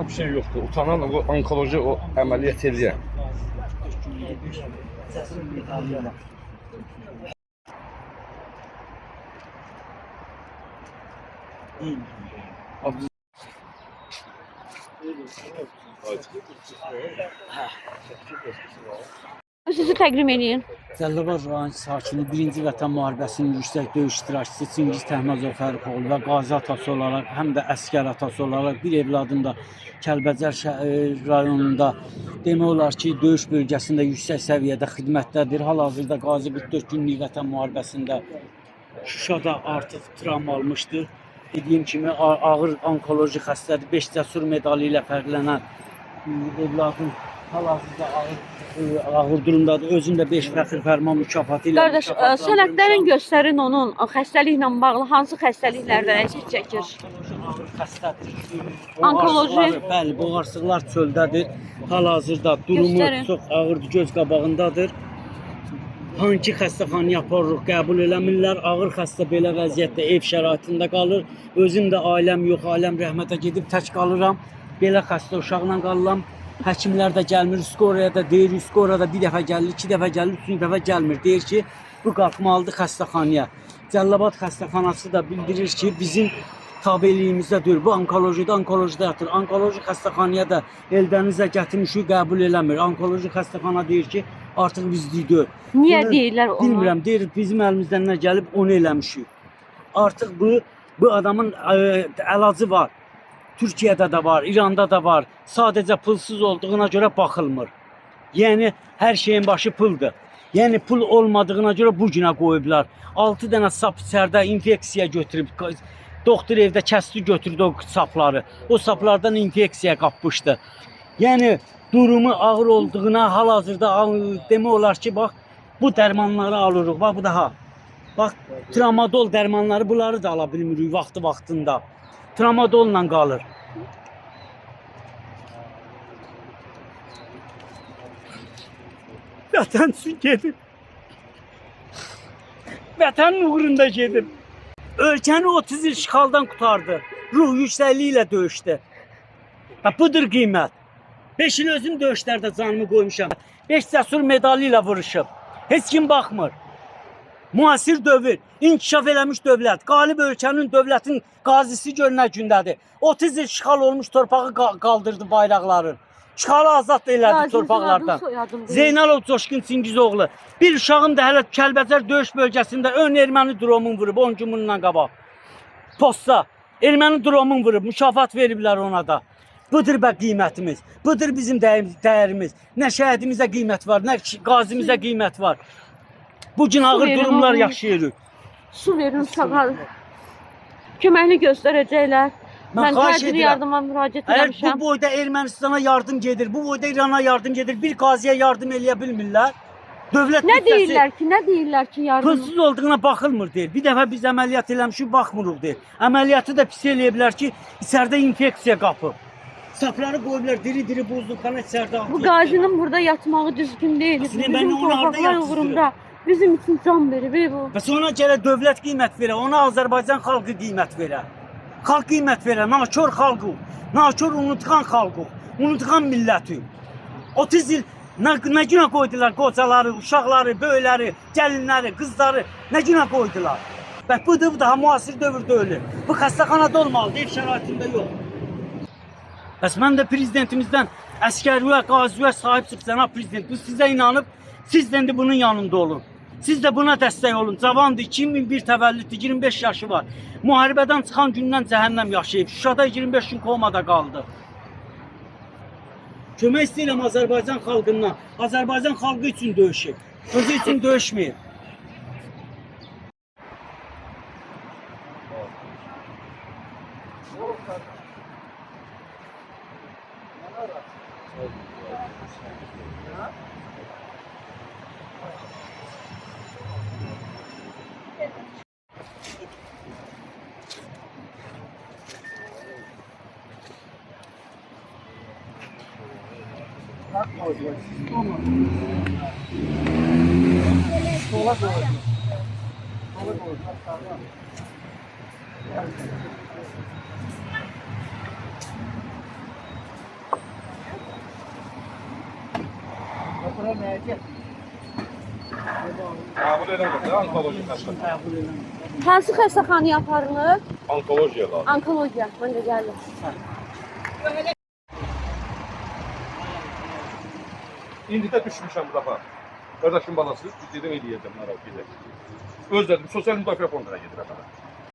bir şey yoktur. Utanan o onkoloji o əməliyyat eləyən. Sizi təqdim edin. Cəlilabad rayon sakini 1-ci Vətən müharibəsinin yüksək döyüş iştirakçısı Çingiz Təhmazov Fərqoğlu və qazi atası olaraq, həm də əsgər atası olaraq bir evladım da Kəlbəcər rayonunda demək olar ki, döyüş bölgəsində yüksək səviyyədə xidmətdədir. Hal-hazırda Qazi 44 günlük Vətən müharibəsində Şuşada artıq travma almışdır. Dediyim kimi ağır onkoloji xəstədir. 5 cəsur medalı ilə fərqlənən evladım hal-hazırda ağır durumdadır. Özündə 5 fəxr fərman mükafatı ilə Qardaş, sənədlərin göstərin onun xəstəliklə bağlı hansı xəstəliklərdən əziyyət çəkir? Ağır xəstədir. Onkoloji. Bəli, boğarsıqlar çöldədir. Hal-hazırda durumu Göstərin. çox ağırdır, göz qabağındadır. Hangi xəstəxanaya aparırıq, qəbul eləmirlər. Ağır xəstə belə vəziyyətdə ev şəraitində qalır. Özüm də ailəm yox, ailəm rəhmətə gedib tək qalıram. Belə xəstə uşaqla qalıram. Həkimlər də gəlmir, Üsküdar'a da deyir, Üsküdar'a bir dəfə gəlir, 2 dəfə gəlir, 3-cü dəfə gəlmir. Deyir ki, bu qalxmalıdır xəstəxanaya. Cəlilabad xəstəxanası da bildirir ki, bizim tabeliyimizdə deyir, bu onkolojida yatır. Onkoloji xəstəxanaya da eldənizə gətirmişik, qəbul eləmir. Onkoloji xəstəxana deyir ki, artıq bizlik deyil. Niyə deyirlər onu? Bilmirəm, deyir, bizim əlimizdən nə gəlib, onu eləmişik. Artıq bu adamın əlacı var. Türkiyədə də var, İranda da var. Sadəcə pulsuz olduğuna görə baxılmır. Yəni, hər şeyin başı puldur. Yəni, pul olmadığına görə bu günə qoyublar. 6 dənə sap içərdə infeksiya götürüb. Doktor evdə kəsdi götürdü o sapları. O saplardan infeksiya qapmışdı. Yəni, durumu ağır olduğuna hal-hazırda demək olar ki, bax, bu dərmanları alırıq. Bax, bu daha. Bax, tramadol dərmanları bunları da ala bilmirik vaxtında. Tramadolla qalır. Vətən üçün gedib. Vətənin uğrunda gedib. Ölkəni 30 il işğaldan qutardı. Ruh yüksəkliyi ilə döyüşdü. Budur qiymət. 5 il özüm döyüşlərdə canımı qoymuşam. 5 cəsur medalı ilə vuruşub. Heç kim baxmır. Müasir dövr, inkişaf eləmiş dövlət, qalib ölkənin dövlətin qazisi görünə gündədir. 30 il işğal olmuş torpağı qaldırdı bayraqların. İşğalı azad elədi torpaqlardan. Zeynalov Coşqun Çingizoğlu. Bir uşağım da hələ Kəlbəcər döyüş bölgəsində ön erməni dromun vurub 10 gün bundan qabaq. Postda erməni dromun vurub, mükafat veriblər ona da. Budur bə qiymətimiz, budur bizim dəyərimiz. Nə şəhidimizə qiymət var, nə qazimizə qiymət var. Bugün ağır durumlar yaşayırıq. Su verin uşağa. Köməkli göstərəcəklər. Mən təcili yardıma müraciət etmişəm. Əgər bu boyda Ermənistana yardım gedir, bu boyda İrana yardım gedir, bir qaziyə yardım eləyə bilmirlər. Dövlət Nə deyirlər ki, yardım? Pulsuz olduğuna baxılmır deyir. Bir dəfə biz əməliyyat eləmişik, baxmırıq deyir. Əməliyyatı da pis eləyə bilər ki, içəridə infeksiya qapıb. Sapları qoyublar, diri-diri buzluqana içəridə atıyor. Bu qazinin burada yatmağı düzgün deyil. Bizim torpaqlar uğrunda bizim üçün can verir bu. Bəs ona görə dövlət qiymət verər, ona Azərbaycan xalqı qiymət verər. Xalq qiymət verər, naçor xalqı, naçor unutqan xalqı, unutqan milləti. 30 il nə günə qoydular qocaları, uşaqları, böyləri, gəlinləri, qızları, nə günə qoydular? Bəs bu daha müasir dövrdə ölür. Bu xəstəxanada olmalıdır, ev şəraitində yox. Bəs mən də prezidentimizdən əskərliyə, qaziyə sahib çıx, cənab prezident, bu sizə inanıb, siz də indi bunun yanında olun. Siz də buna dəstək olun. Cavandır, 2001 təvəllüdür, 25 yaşı var. Müharibədən çıxan gündən cəhənnəm yaşayıb. Şuşada 25 gün komada qaldı. Kömək istəyirəm Azərbaycan xalqından. Azərbaycan xalqı üçün döyüşür. Özü üçün döyüşməyir. Bura nəyə gətir? Ha, bu da eləmir. Onkoloji xəstə. Hansı xəstəxanaya aparılır? Onkolojiya lazım. Onkologiya. Mən də gəldim. İndi də düşmüşəm bu dəfə. Qardaşım balası dedim eləyəcəm, narahat edəcəm. Öz dedim, sosial müdafiə fonduna gedirəm mən.